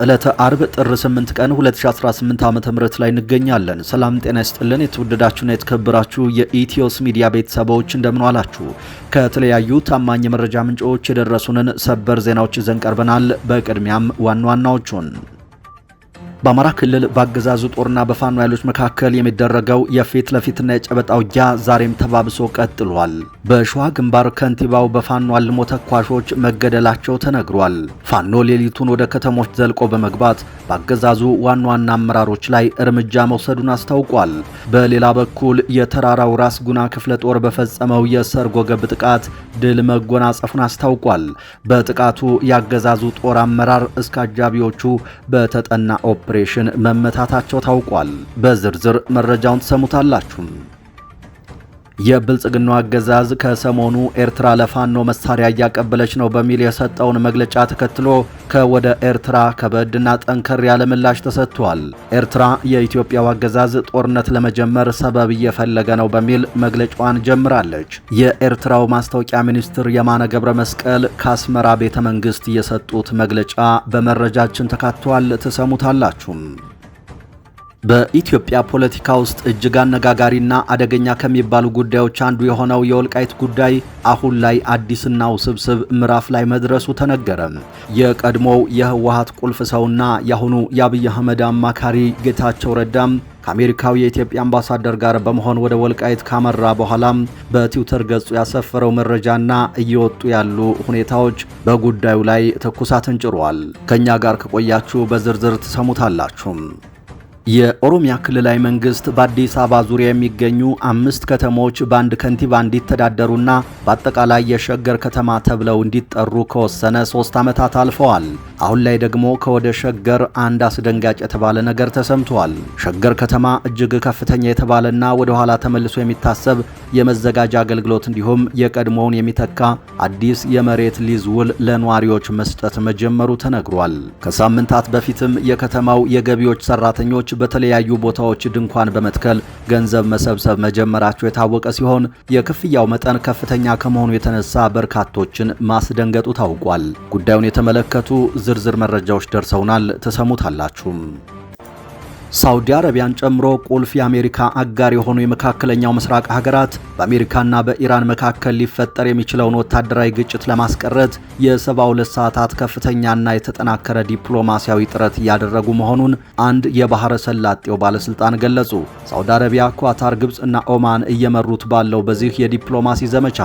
ዕለተ አርብ ጥር 8 ቀን 2018 ዓ.ም ላይ እንገኛለን። ሰላም ጤና ይስጥልን። የተወደዳችሁና የተከበራችሁ የኢትዮስ ሚዲያ ቤተሰቦች እንደምን ዋላችሁ? ከተለያዩ ታማኝ መረጃ ምንጮች የደረሱንን ሰበር ዜናዎች ይዘን ቀርበናል። በቅድሚያም ዋና ዋናዎቹን በአማራ ክልል በአገዛዙ ጦርና በፋኖ ኃይሎች መካከል የሚደረገው የፊት ለፊትና የጨበጣ ውጊያ ዛሬም ተባብሶ ቀጥሏል። በሸዋ ግንባር ከንቲባው በፋኖ አልሞ ተኳሾች መገደላቸው ተነግሯል። ፋኖ ሌሊቱን ወደ ከተሞች ዘልቆ በመግባት በአገዛዙ ዋና አመራሮች ላይ እርምጃ መውሰዱን አስታውቋል። በሌላ በኩል የተራራው ራስ ጉና ክፍለ ጦር በፈጸመው የሰርጎ ገብ ጥቃት ድል መጎናጸፉን አስታውቋል። በጥቃቱ ያገዛዙ ጦር አመራር እስከ አጃቢዎቹ በተጠና ኦፕሬሽን መመታታቸው ታውቋል። በዝርዝር መረጃውን ተሰሙታላችሁ። የብልጽግናው አገዛዝ ከሰሞኑ ኤርትራ ለፋኖ መሳሪያ እያቀበለች ነው በሚል የሰጠውን መግለጫ ተከትሎ ከወደ ኤርትራ ከበድና ጠንከር ያለ ምላሽ ተሰጥቷል። ኤርትራ የኢትዮጵያው አገዛዝ ጦርነት ለመጀመር ሰበብ እየፈለገ ነው በሚል መግለጫዋን ጀምራለች። የኤርትራው ማስታወቂያ ሚኒስትር የማነ ገብረ መስቀል ከአስመራ ቤተ መንግስት የሰጡት መግለጫ በመረጃችን ተካቷል። ተሰሙታላችሁ። በኢትዮጵያ ፖለቲካ ውስጥ እጅግ አነጋጋሪና አደገኛ ከሚባሉ ጉዳዮች አንዱ የሆነው የወልቃይት ጉዳይ አሁን ላይ አዲስና ውስብስብ ምዕራፍ ላይ መድረሱ ተነገረ። የቀድሞው የህወሓት ቁልፍ ሰውና የአሁኑ የአብይ አህመድ አማካሪ ጌታቸው ረዳም ከአሜሪካው የኢትዮጵያ አምባሳደር ጋር በመሆን ወደ ወልቃይት ካመራ በኋላም በትዊተር ገጹ ያሰፈረው መረጃና እየወጡ ያሉ ሁኔታዎች በጉዳዩ ላይ ትኩሳትን ጭሯል። ከኛ ጋር ከቆያችሁ በዝርዝር ትሰሙታላችሁ። የኦሮሚያ ክልላዊ መንግስት በአዲስ አበባ ዙሪያ የሚገኙ 5 ከተሞች በአንድ ከንቲባ እንዲተዳደሩና በአጠቃላይ የሸገር ከተማ ተብለው እንዲጠሩ ከወሰነ 3 ዓመታት አልፈዋል። አሁን ላይ ደግሞ ከወደ ሸገር አንድ አስደንጋጭ የተባለ ነገር ተሰምቷል። ሸገር ከተማ እጅግ ከፍተኛ የተባለና ወደ ኋላ ተመልሶ የሚታሰብ የመዘጋጃ አገልግሎት እንዲሁም የቀድሞውን የሚተካ አዲስ የመሬት ሊዝ ውል ለነዋሪዎች መስጠት መጀመሩ ተነግሯል። ከሳምንታት በፊትም የከተማው የገቢዎች ሰራተኞች በተለያዩ ቦታዎች ድንኳን በመትከል ገንዘብ መሰብሰብ መጀመራቸው የታወቀ ሲሆን የክፍያው መጠን ከፍተኛ ከመሆኑ የተነሳ በርካቶችን ማስደንገጡ ታውቋል። ጉዳዩን የተመለከቱ ዝርዝር መረጃዎች ደርሰውናል። ተሰሙታላችሁ። ሳውዲ አረቢያን ጨምሮ ቁልፍ የአሜሪካ አጋር የሆኑ የመካከለኛው ምስራቅ ሀገራት በአሜሪካና በኢራን መካከል ሊፈጠር የሚችለውን ወታደራዊ ግጭት ለማስቀረት የ72 ሰዓታት ከፍተኛና የተጠናከረ ዲፕሎማሲያዊ ጥረት እያደረጉ መሆኑን አንድ የባህረ ሰላጤው ባለስልጣን ገለጹ። ሳውዲ አረቢያ፣ ኳታር፣ ግብፅና ኦማን እየመሩት ባለው በዚህ የዲፕሎማሲ ዘመቻ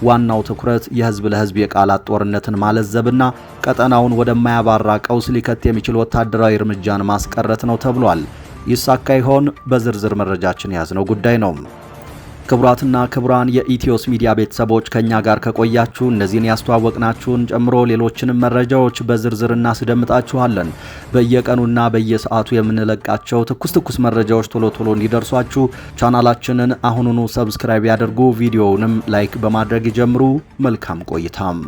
ዋናው ትኩረት የህዝብ ለህዝብ የቃላት ጦርነትን ማለዘብና ቀጠናውን ወደማያባራ ቀውስ ሊከት የሚችል ወታደራዊ እርምጃን ማስቀረት ነው ተብሏል። ይሳካ ይሆን? በዝርዝር መረጃችን የያዝነው ጉዳይ ነው። ክቡራትና ክቡራን የኢትዮስ ሚዲያ ቤተሰቦች ከኛ ጋር ከቆያችሁ እነዚህን ያስተዋወቅናችሁን ጨምሮ ሌሎችንም መረጃዎች በዝርዝር እናስደምጣችኋለን። በየቀኑና በየሰዓቱ የምንለቃቸው ትኩስ መረጃዎች ቶሎ እንዲደርሷችሁ ቻናላችንን አሁኑኑ ሰብስክራይብ ያድርጉ። ቪዲዮውንም ላይክ በማድረግ ይጀምሩ። መልካም ቆይታም።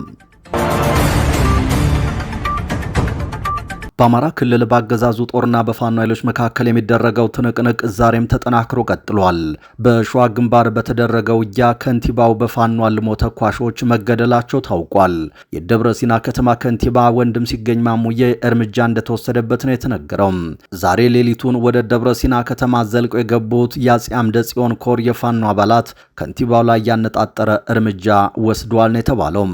በአማራ ክልል በአገዛዙ ጦርና በፋኖ ኃይሎች መካከል የሚደረገው ትንቅንቅ ዛሬም ተጠናክሮ ቀጥሏል። በሸዋ ግንባር በተደረገው ውጊያ ከንቲባው በፋኖ አልሞ ተኳሾች መገደላቸው ታውቋል። የደብረ ሲና ከተማ ከንቲባ ወንድም ሲገኝ ማሙዬ እርምጃ እንደተወሰደበት ነው የተነገረው። ዛሬ ሌሊቱን ወደ ደብረ ሲና ከተማ ዘልቀው የገቡት የአፄ አምደ ጽዮን ኮር የፋኖ አባላት ከንቲባው ላይ ያነጣጠረ እርምጃ ወስዷል ነው የተባለው።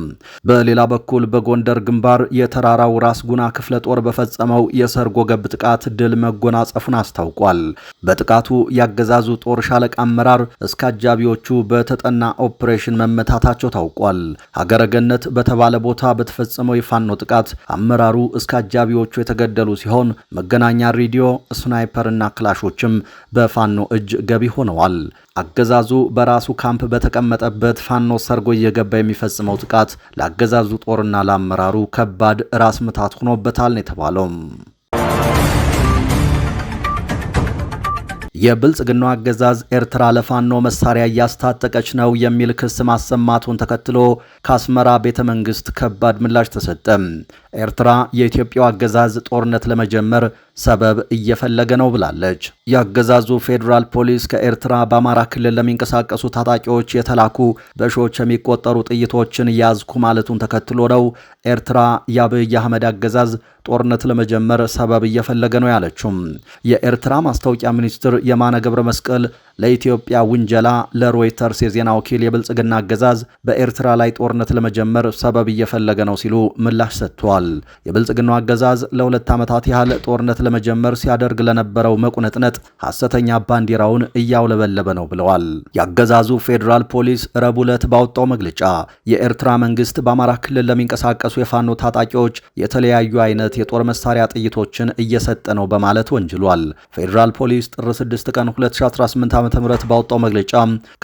በሌላ በኩል በጎንደር ግንባር የተራራው ራስ ጉና ክፍለ ጦር በፈጸመው የሰርጎ ገብ ጥቃት ድል መጎናጸፉን አስታውቋል። በጥቃቱ ያገዛዙ ጦር ሻለቃ አመራር እስከ አጃቢዎቹ በተጠና ኦፕሬሽን መመታታቸው ታውቋል። ሀገረ ገነት በተባለ ቦታ በተፈጸመው የፋኖ ጥቃት አመራሩ እስከ አጃቢዎቹ የተገደሉ ሲሆን መገናኛ ሬዲዮ፣ ስናይፐርና ክላሾችም በፋኖ እጅ ገቢ ሆነዋል። አገዛዙ በራሱ ካምፕ በተቀመጠበት ፋኖ ሰርጎ እየገባ የሚፈጽመው ጥቃት ለአገዛዙ ጦርና ለአመራሩ ከባድ ራስ ምታት ሆኖበታል ነው የተባለው። የብልጽግናው አገዛዝ ኤርትራ ለፋኖ መሳሪያ እያስታጠቀች ነው የሚል ክስ ማሰማቱን ተከትሎ ከአስመራ ቤተ መንግስት ከባድ ምላሽ ተሰጠ። ኤርትራ የኢትዮጵያው አገዛዝ ጦርነት ለመጀመር ሰበብ እየፈለገ ነው ብላለች። የአገዛዙ ፌዴራል ፖሊስ ከኤርትራ በአማራ ክልል ለሚንቀሳቀሱ ታጣቂዎች የተላኩ በሺዎች የሚቆጠሩ ጥይቶችን ያዝኩ ማለቱን ተከትሎ ነው ኤርትራ የአብይ አህመድ አገዛዝ ጦርነት ለመጀመር ሰበብ እየፈለገ ነው ያለችው። የኤርትራ ማስታወቂያ ሚኒስትር የማነ ገብረ መስቀል ለኢትዮጵያ ውንጀላ ለሮይተርስ የዜና ወኪል የብልጽግና አገዛዝ በኤርትራ ላይ ጦርነት ለመጀመር ሰበብ እየፈለገ ነው ሲሉ ምላሽ ሰጥተዋል። የብልጽግናው አገዛዝ ለ2 ዓመታት ያህል ጦርነት ለመጀመር ሲያደርግ ለነበረው መቁነጥነጥ ሐሰተኛ ባንዲራውን እያውለበለበ ነው ብለዋል። የአገዛዙ ፌዴራል ፖሊስ ረቡዕ ዕለት ባወጣው መግለጫ የኤርትራ መንግስት በአማራ ክልል ለሚንቀሳቀሱ የፋኖ ታጣቂዎች የተለያዩ አይነት የጦር መሳሪያ ጥይቶችን እየሰጠ ነው በማለት ወንጅሏል። ፌዴራል ፖሊስ ጥር 6 ቀን 2018 ዓ.ም ባወጣው መግለጫ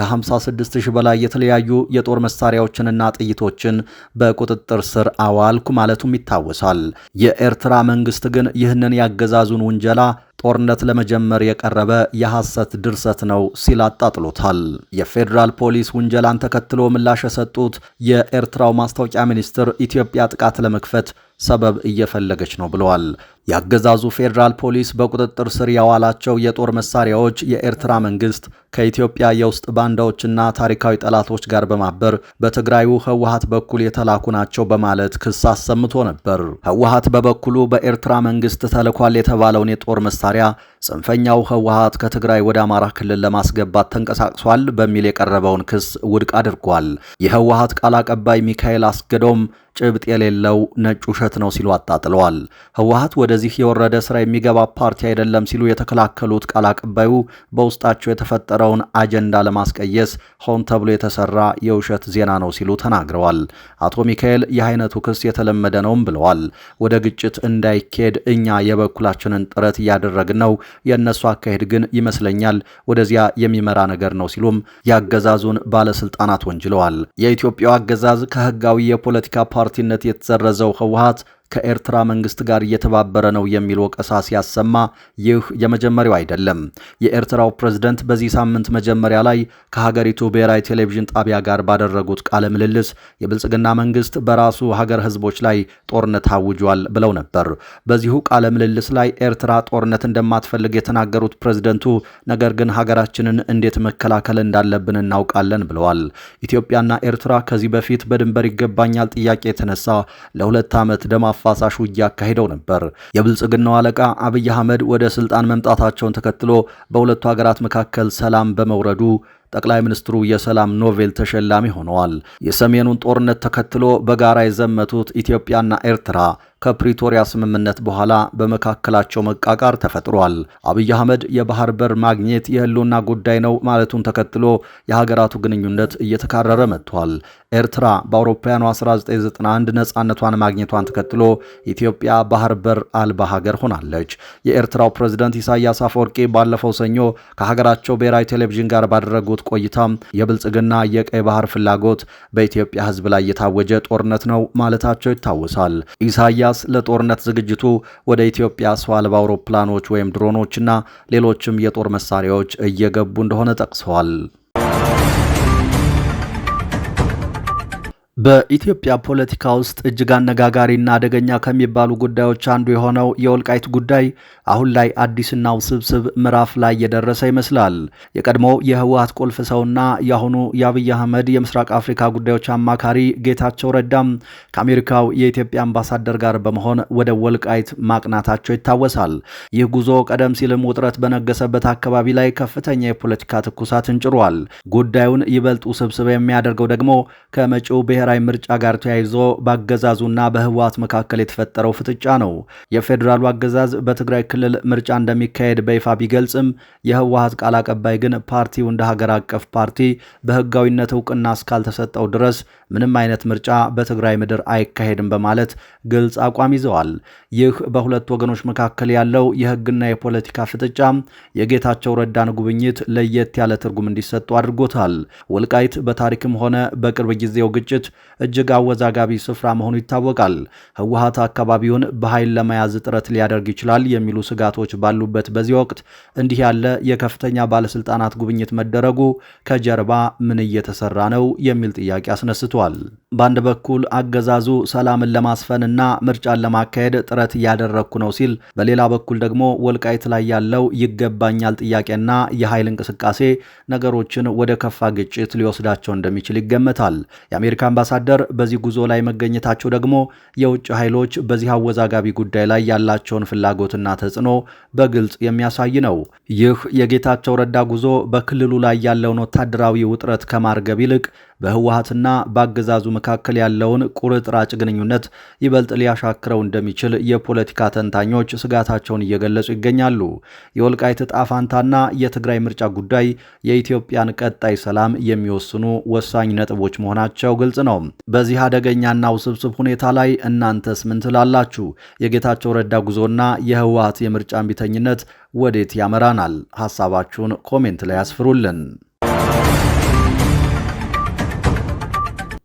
ከ56000 በላይ የተለያዩ የጦር መሳሪያዎችንና ጥይቶችን በቁጥጥር ስር አዋልኩ ማለቱም ይታወሳል። የኤርትራ መንግስት ግን ይህንን ያገዛዙን ውንጀላ ጦርነት ለመጀመር የቀረበ የሐሰት ድርሰት ነው ሲል አጣጥሎታል። የፌዴራል ፖሊስ ውንጀላን ተከትሎ ምላሽ የሰጡት የኤርትራው ማስታወቂያ ሚኒስትር ኢትዮጵያ ጥቃት ለመክፈት ሰበብ እየፈለገች ነው ብለዋል። የአገዛዙ ፌዴራል ፖሊስ በቁጥጥር ስር ያዋላቸው የጦር መሳሪያዎች የኤርትራ መንግስት ከኢትዮጵያ የውስጥ ባንዳዎችና ታሪካዊ ጠላቶች ጋር በማበር በትግራዩ ህወሓት በኩል የተላኩ ናቸው በማለት ክስ አሰምቶ ነበር። ህወሓት በበኩሉ በኤርትራ መንግስት ተልኳል የተባለውን የጦር መሳሪያ ጽንፈኛው ህወሓት ከትግራይ ወደ አማራ ክልል ለማስገባት ተንቀሳቅሷል በሚል የቀረበውን ክስ ውድቅ አድርጓል። የህወሓት ቃል አቀባይ ሚካኤል አስገዶም ጭብጥ የሌለው ነጭ ውሸት ነው ሲሉ አጣጥለዋል። ህወሓት ወደዚህ የወረደ ስራ የሚገባ ፓርቲ አይደለም ሲሉ የተከላከሉት ቃል አቀባዩ በውስጣቸው የተፈጠረውን አጀንዳ ለማስቀየስ ሆን ተብሎ የተሰራ የውሸት ዜና ነው ሲሉ ተናግረዋል። አቶ ሚካኤል ይህ አይነቱ ክስ የተለመደ ነውም ብለዋል። ወደ ግጭት እንዳይኬድ እኛ የበኩላችንን ጥረት እያደረግን ነው፣ የእነሱ አካሄድ ግን ይመስለኛል ወደዚያ የሚመራ ነገር ነው ሲሉም የአገዛዙን ባለስልጣናት ወንጅለዋል። የኢትዮጵያው አገዛዝ ከህጋዊ የፖለቲካ ፓርቲነት የተዘረዘው ህወሓት ከኤርትራ መንግስት ጋር እየተባበረ ነው የሚል ወቀሳ ሲያሰማ ይህ የመጀመሪያው አይደለም። የኤርትራው ፕሬዝደንት በዚህ ሳምንት መጀመሪያ ላይ ከሀገሪቱ ብሔራዊ ቴሌቪዥን ጣቢያ ጋር ባደረጉት ቃለ ምልልስ የብልጽግና መንግስት በራሱ ሀገር ህዝቦች ላይ ጦርነት አውጇል ብለው ነበር። በዚሁ ቃለ ምልልስ ላይ ኤርትራ ጦርነት እንደማትፈልግ የተናገሩት ፕሬዝደንቱ ነገር ግን ሀገራችንን እንዴት መከላከል እንዳለብን እናውቃለን ብለዋል። ኢትዮጵያና ኤርትራ ከዚህ በፊት በድንበር ይገባኛል ጥያቄ የተነሳ ለ2 ዓመት ደማ አፋሳሽ ውጊያ አካሂደው ነበር። የብልጽግናው አለቃ አብይ አህመድ ወደ ስልጣን መምጣታቸውን ተከትሎ በሁለቱ ሀገራት መካከል ሰላም በመውረዱ ጠቅላይ ሚኒስትሩ የሰላም ኖቤል ተሸላሚ ሆነዋል። የሰሜኑን ጦርነት ተከትሎ በጋራ የዘመቱት ኢትዮጵያና ኤርትራ ከፕሪቶሪያ ስምምነት በኋላ በመካከላቸው መቃቃር ተፈጥሯል። አብይ አህመድ የባህር በር ማግኘት የህልውና ጉዳይ ነው ማለቱን ተከትሎ የሀገራቱ ግንኙነት እየተካረረ መጥቷል። ኤርትራ በአውሮፓውያኑ 1991 ነጻነቷን ማግኘቷን ተከትሎ ኢትዮጵያ ባህር በር አልባ ሀገር ሆናለች። የኤርትራው ፕሬዝዳንት ኢሳያስ አፈወርቂ ባለፈው ሰኞ ከሀገራቸው ብሔራዊ ቴሌቪዥን ጋር ባደረጉት ቆይታ የብልጽግና የቀይ ባህር ፍላጎት በኢትዮጵያ ህዝብ ላይ የታወጀ ጦርነት ነው ማለታቸው ይታወሳል። ኢሳያስ ለጦርነት ዝግጅቱ ወደ ኢትዮጵያ ሰው አልባ አውሮፕላኖች ወይም ድሮኖችና ሌሎችም የጦር መሳሪያዎች እየገቡ እንደሆነ ጠቅሰዋል። በኢትዮጵያ ፖለቲካ ውስጥ እጅግ አነጋጋሪና አደገኛ ከሚባሉ ጉዳዮች አንዱ የሆነው የወልቃይት ጉዳይ አሁን ላይ አዲስና ውስብስብ ምዕራፍ ላይ የደረሰ ይመስላል። የቀድሞው የህወሓት ቁልፍ ሰውና የአሁኑ የአብይ አህመድ የምስራቅ አፍሪካ ጉዳዮች አማካሪ ጌታቸው ረዳም ከአሜሪካው የኢትዮጵያ አምባሳደር ጋር በመሆን ወደ ወልቃይት ማቅናታቸው ይታወሳል። ይህ ጉዞ ቀደም ሲልም ውጥረት በነገሰበት አካባቢ ላይ ከፍተኛ የፖለቲካ ትኩሳትን ጭሯል። ጉዳዩን ይበልጥ ውስብስብ የሚያደርገው ደግሞ ከመጪው ብሔራዊ ምርጫ ጋር ተያይዞ በአገዛዙና በህወሓት መካከል የተፈጠረው ፍጥጫ ነው። የፌዴራሉ አገዛዝ በትግራይ ክልል ምርጫ እንደሚካሄድ በይፋ ቢገልጽም የህወሓት ቃል አቀባይ ግን ፓርቲው እንደ ሀገር አቀፍ ፓርቲ በህጋዊነት እውቅና እስካልተሰጠው ድረስ ምንም አይነት ምርጫ በትግራይ ምድር አይካሄድም በማለት ግልጽ አቋም ይዘዋል። ይህ በሁለት ወገኖች መካከል ያለው የህግና የፖለቲካ ፍጥጫ የጌታቸው ረዳን ጉብኝት ለየት ያለ ትርጉም እንዲሰጡ አድርጎታል። ወልቃይት በታሪክም ሆነ በቅርብ ጊዜው ግጭት እጅግ አወዛጋቢ ስፍራ መሆኑ ይታወቃል። ህወሓት አካባቢውን በኃይል ለመያዝ ጥረት ሊያደርግ ይችላል የሚሉ ስጋቶች ባሉበት በዚህ ወቅት እንዲህ ያለ የከፍተኛ ባለስልጣናት ጉብኝት መደረጉ ከጀርባ ምን እየተሰራ ነው የሚል ጥያቄ አስነስቷል። በአንድ በኩል አገዛዙ ሰላምን ለማስፈንና ምርጫን ለማካሄድ ጥረት እያደረግኩ ነው ሲል፣ በሌላ በኩል ደግሞ ወልቃይት ላይ ያለው ይገባኛል ጥያቄና የኃይል እንቅስቃሴ ነገሮችን ወደ ከፋ ግጭት ሊወስዳቸው እንደሚችል ይገመታል። የአሜሪካ አምባሳደር በዚህ ጉዞ ላይ መገኘታቸው ደግሞ የውጭ ኃይሎች በዚህ አወዛጋቢ ጉዳይ ላይ ያላቸውን ፍላጎትና ተጽዕኖ በግልጽ የሚያሳይ ነው። ይህ የጌታቸው ረዳ ጉዞ በክልሉ ላይ ያለውን ወታደራዊ ውጥረት ከማርገብ ይልቅ በህወሓትና በአገዛዙ መካከል ያለውን ቁርጥራጭ ግንኙነት ይበልጥ ሊያሻክረው እንደሚችል የፖለቲካ ተንታኞች ስጋታቸውን እየገለጹ ይገኛሉ። የወልቃይት ዕጣ ፈንታና የትግራይ ምርጫ ጉዳይ የኢትዮጵያን ቀጣይ ሰላም የሚወስኑ ወሳኝ ነጥቦች መሆናቸው ግልጽ ነው። በዚህ አደገኛና ውስብስብ ሁኔታ ላይ እናንተስ ምን ትላላችሁ? የጌታቸው ረዳ ጉዞና የህወሓት የምርጫ እምቢተኝነት ወዴት ያመራናል? ሐሳባችሁን ኮሜንት ላይ ያስፍሩልን።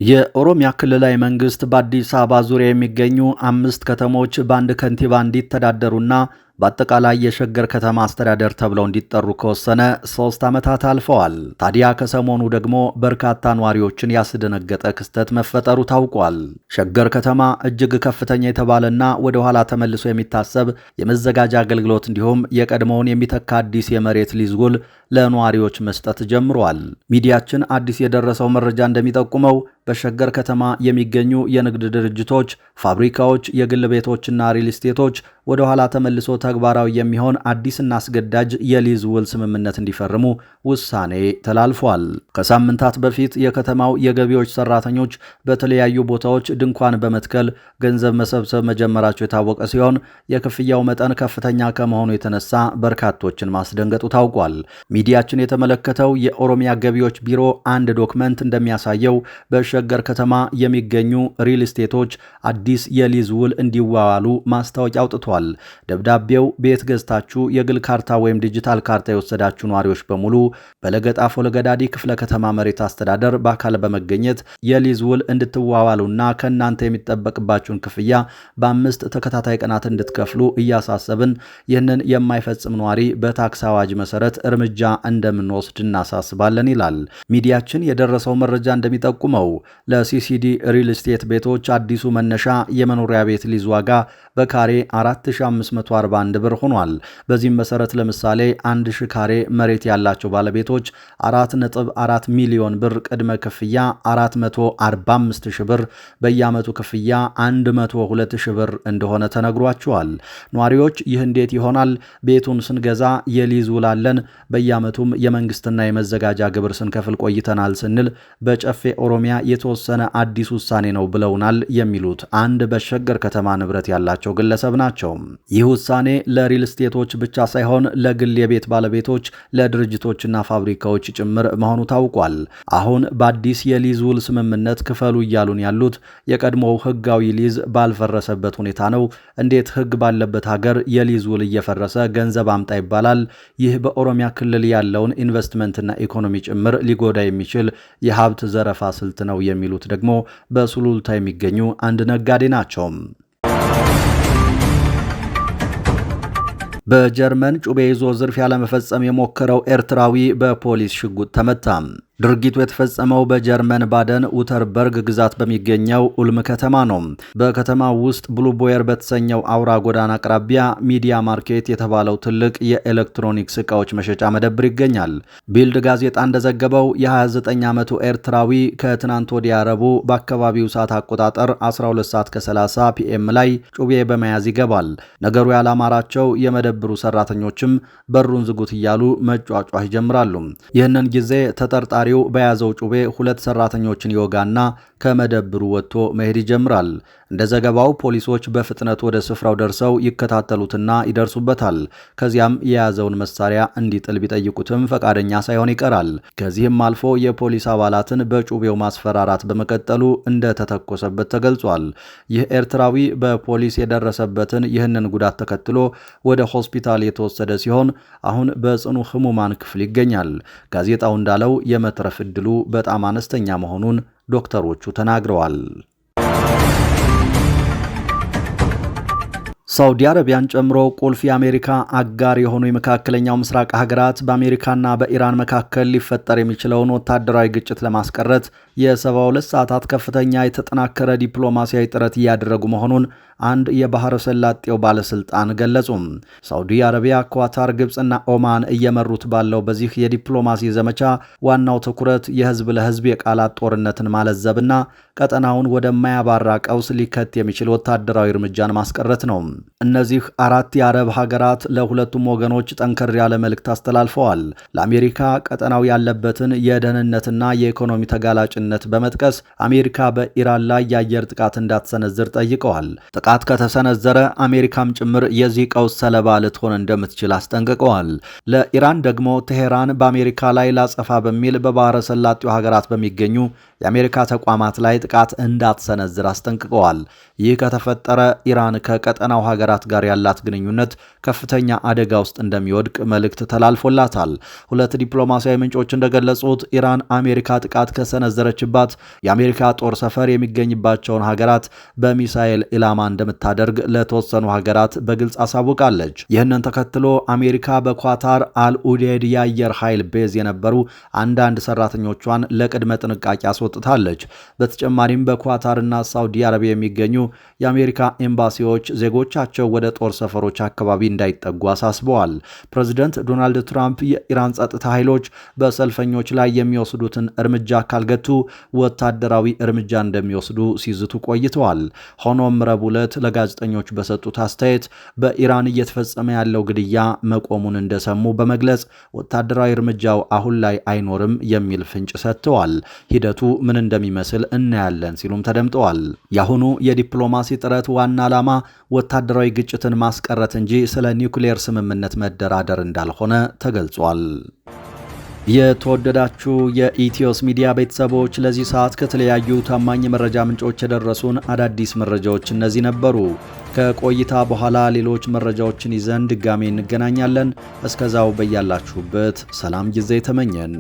የኦሮሚያ ክልላዊ መንግስት በአዲስ አበባ ዙሪያ የሚገኙ 5 ከተሞች በአንድ ከንቲባ እንዲተዳደሩና በአጠቃላይ የሸገር ከተማ አስተዳደር ተብለው እንዲጠሩ ከወሰነ 3 ዓመታት አልፈዋል። ታዲያ ከሰሞኑ ደግሞ በርካታ ነዋሪዎችን ያስደነገጠ ክስተት መፈጠሩ ታውቋል። ሸገር ከተማ እጅግ ከፍተኛ የተባለና ወደ ኋላ ተመልሶ የሚታሰብ የመዘጋጃ አገልግሎት እንዲሁም የቀድሞውን የሚተካ አዲስ የመሬት ሊዝ ውል ለነዋሪዎች መስጠት ጀምሯል። ሚዲያችን አዲስ የደረሰው መረጃ እንደሚጠቁመው በሸገር ከተማ የሚገኙ የንግድ ድርጅቶች፣ ፋብሪካዎች፣ የግል ቤቶችና ሪል ስቴቶች ወደ ኋላ ተመልሶ ተግባራዊ የሚሆን አዲስና አስገዳጅ የሊዝ ውል ስምምነት እንዲፈርሙ ውሳኔ ተላልፏል። ከሳምንታት በፊት የከተማው የገቢዎች ሰራተኞች በተለያዩ ቦታዎች ድንኳን በመትከል ገንዘብ መሰብሰብ መጀመራቸው የታወቀ ሲሆን የክፍያው መጠን ከፍተኛ ከመሆኑ የተነሳ በርካቶችን ማስደንገጡ ታውቋል። ሚዲያችን የተመለከተው የኦሮሚያ ገቢዎች ቢሮ አንድ ዶክመንት እንደሚያሳየው በሸገር ከተማ የሚገኙ ሪል ስቴቶች አዲስ የሊዝ ውል እንዲዋዋሉ ማስታወቂያ አውጥቷል። ደብዳቤው ቤት ገዝታችሁ የግል ካርታ ወይም ዲጂታል ካርታ የወሰዳችሁ ነዋሪዎች በሙሉ በለገጣፎ ለገዳዲ ክፍለ ከተማ መሬት አስተዳደር በአካል በመገኘት የሊዝ ውል እንድትዋዋሉና ከእናንተ የሚጠበቅባችሁን ክፍያ በ5 ተከታታይ ቀናት እንድትከፍሉ እያሳሰብን ይህንን የማይፈጽም ነዋሪ በታክስ አዋጅ መሰረት እርምጃ እንደምንወስድ እናሳስባለን ይላል። ሚዲያችን የደረሰው መረጃ እንደሚጠቁመው ለሲሲዲ ሪል ስቴት ቤቶች አዲሱ መነሻ የመኖሪያ ቤት ሊዝ ዋጋ በካሬ 4541 ብር ሆኗል። በዚህም መሰረት ለምሳሌ 1000 ካሬ መሬት ያላቸው ባለቤቶች 4.4 ሚሊዮን ብር ቅድመ ክፍያ 445 ሺህ ብር፣ በየዓመቱ ክፍያ 102 ሺህ ብር እንደሆነ ተነግሯቸዋል። ነዋሪዎች ይህ እንዴት ይሆናል? ቤቱን ስንገዛ የሊዝ ውላለን፣ በየዓመቱም የመንግስትና የመዘጋጃ ግብር ስንከፍል ቆይተናል ስንል በጨፌ ኦሮሚያ የተወሰነ አዲስ ውሳኔ ነው ብለውናል የሚሉት አንድ በሸገር ከተማ ንብረት ያላቸው ግለሰብ ናቸው። ይህ ውሳኔ ለሪል ስቴቶች ብቻ ሳይሆን ለግል የቤት ባለቤቶች፣ ለድርጅቶችና ፋብሪካዎች ጭምር መሆኑ ታውቋል። አሁን በአዲስ የሊዝ ውል ስምምነት ክፈሉ እያሉን ያሉት የቀድሞው ህጋዊ ሊዝ ባልፈረሰበት ሁኔታ ነው። እንዴት ህግ ባለበት ሀገር የሊዝ ውል እየፈረሰ ገንዘብ አምጣ ይባላል? ይህ በኦሮሚያ ክልል ያለውን ኢንቨስትመንትና ኢኮኖሚ ጭምር ሊጎዳ የሚችል የሀብት ዘረፋ ስልት ነው የሚሉት ደግሞ በሱሉልታ የሚገኙ አንድ ነጋዴ ናቸው። በጀርመን ጩቤ ይዞ ዝርፊያ ለመፈጸም የሞከረው ኤርትራዊ በፖሊስ ሽጉጥ ተመታ። ድርጊቱ የተፈጸመው በጀርመን ባደን ውተርበርግ ግዛት በሚገኘው ኡልም ከተማ ነው። በከተማው ውስጥ ብሉቦየር በተሰኘው አውራ ጎዳና አቅራቢያ ሚዲያ ማርኬት የተባለው ትልቅ የኤሌክትሮኒክስ ዕቃዎች መሸጫ መደብር ይገኛል። ቢልድ ጋዜጣ እንደዘገበው የ29 ዓመቱ ኤርትራዊ ከትናንት ወዲያ ረቡዕ በአካባቢው ሰዓት አቆጣጠር 12 ሰዓት ከ30 ፒኤም ላይ ጩቤ በመያዝ ይገባል። ነገሩ ያላማራቸው የመደብሩ ሰራተኞችም በሩን ዝጉት እያሉ መጯጯህ ይጀምራሉ። ይህንን ጊዜ ተጠርጣሪ በያዘው ጩቤ 2 ሰራተኞችን ይወጋና ከመደብሩ ወጥቶ መሄድ ይጀምራል። እንደ ዘገባው ፖሊሶች በፍጥነት ወደ ስፍራው ደርሰው ይከታተሉትና ይደርሱበታል። ከዚያም የያዘውን መሳሪያ እንዲጥል ቢጠይቁትም ፈቃደኛ ሳይሆን ይቀራል። ከዚህም አልፎ የፖሊስ አባላትን በጩቤው ማስፈራራት በመቀጠሉ እንደተተኮሰበት ተገልጿል። ይህ ኤርትራዊ በፖሊስ የደረሰበትን ይህንን ጉዳት ተከትሎ ወደ ሆስፒታል የተወሰደ ሲሆን አሁን በጽኑ ህሙማን ክፍል ይገኛል። ጋዜጣው እንዳለው የመታው የመትረፍ ዕድሉ በጣም አነስተኛ መሆኑን ዶክተሮቹ ተናግረዋል። ሳውዲ አረቢያን ጨምሮ ቁልፍ የአሜሪካ አጋር የሆኑ የመካከለኛው ምስራቅ ሀገራት በአሜሪካና በኢራን መካከል ሊፈጠር የሚችለውን ወታደራዊ ግጭት ለማስቀረት የ72 ሰዓታት ከፍተኛ የተጠናከረ ዲፕሎማሲያዊ ጥረት እያደረጉ መሆኑን አንድ የባህረ ሰላጤው ባለስልጣን ገለጹ። ሳውዲ አረቢያ፣ ኳታር፣ ግብፅና ኦማን እየመሩት ባለው በዚህ የዲፕሎማሲ ዘመቻ ዋናው ትኩረት የህዝብ ለህዝብ የቃላት ጦርነትን ማለዘብና ቀጠናውን ወደማያባራ ቀውስ ሊከት የሚችል ወታደራዊ እርምጃን ማስቀረት ነው። እነዚህ አራት የአረብ ሀገራት ለሁለቱም ወገኖች ጠንከር ያለ መልእክት አስተላልፈዋል። ለአሜሪካ ቀጠናው ያለበትን የደህንነትና የኢኮኖሚ ተጋላጭነት በመጥቀስ አሜሪካ በኢራን ላይ የአየር ጥቃት እንዳትሰነዝር ጠይቀዋል። ጥቃት ከተሰነዘረ አሜሪካም ጭምር የዚህ ቀውስ ሰለባ ልትሆን እንደምትችል አስጠንቅቀዋል። ለኢራን ደግሞ ቴሄራን በአሜሪካ ላይ ላጸፋ በሚል በባህረ ሰላጤው ሀገራት በሚገኙ የአሜሪካ ተቋማት ላይ ጥቃት እንዳትሰነዝር አስጠንቅቀዋል። ይህ ከተፈጠረ ኢራን ከቀጠናው ሀገራት ጋር ያላት ግንኙነት ከፍተኛ አደጋ ውስጥ እንደሚወድቅ መልእክት ተላልፎላታል። ሁለት ዲፕሎማሲያዊ ምንጮች እንደገለጹት ኢራን አሜሪካ ጥቃት ከሰነዘረችባት የአሜሪካ ጦር ሰፈር የሚገኝባቸውን ሀገራት በሚሳኤል ኢላማ እንደምታደርግ ለተወሰኑ ሀገራት በግልጽ አሳውቃለች። ይህንን ተከትሎ አሜሪካ በኳታር አልኡዴድ የአየር ኃይል ቤዝ የነበሩ አንዳንድ ሰራተኞቿን ለቅድመ ጥንቃቄ አስወጥታለች። በተጨማሪም በኳታርና ሳውዲ አረቢያ የሚገኙ የአሜሪካ ኤምባሲዎች ዜጎቻቸው ወደ ጦር ሰፈሮች አካባቢ እንዳይጠጉ አሳስበዋል። ፕሬዚደንት ዶናልድ ትራምፕ የኢራን ጸጥታ ኃይሎች በሰልፈኞች ላይ የሚወስዱትን እርምጃ ካልገቱ ወታደራዊ እርምጃ እንደሚወስዱ ሲዝቱ ቆይተዋል። ሆኖም ረቡዕ ዕለት ለጋዜጠኞች በሰጡት አስተያየት በኢራን እየተፈጸመ ያለው ግድያ መቆሙን እንደሰሙ በመግለጽ ወታደራዊ እርምጃው አሁን ላይ አይኖርም የሚል ፍንጭ ሰጥተዋል። ሂደቱ ምን እንደሚመስል እናያለን ሲሉም ተደምጠዋል። የአሁኑ የዲፕሎማሲ ጥረት ዋና ዓላማ ወታደራዊ ግጭትን ማስቀረት እንጂ ስለ ኒውክሌር ስምምነት መደራደር እንዳልሆነ ተገልጿል። የተወደዳችሁ የኢትዮስ ሚዲያ ቤተሰቦች ለዚህ ሰዓት ከተለያዩ ታማኝ መረጃ ምንጮች የደረሱን አዳዲስ መረጃዎች እነዚህ ነበሩ። ከቆይታ በኋላ ሌሎች መረጃዎችን ይዘን ድጋሜ እንገናኛለን። እስከዛው በያላችሁበት ሰላም ጊዜ ተመኘን።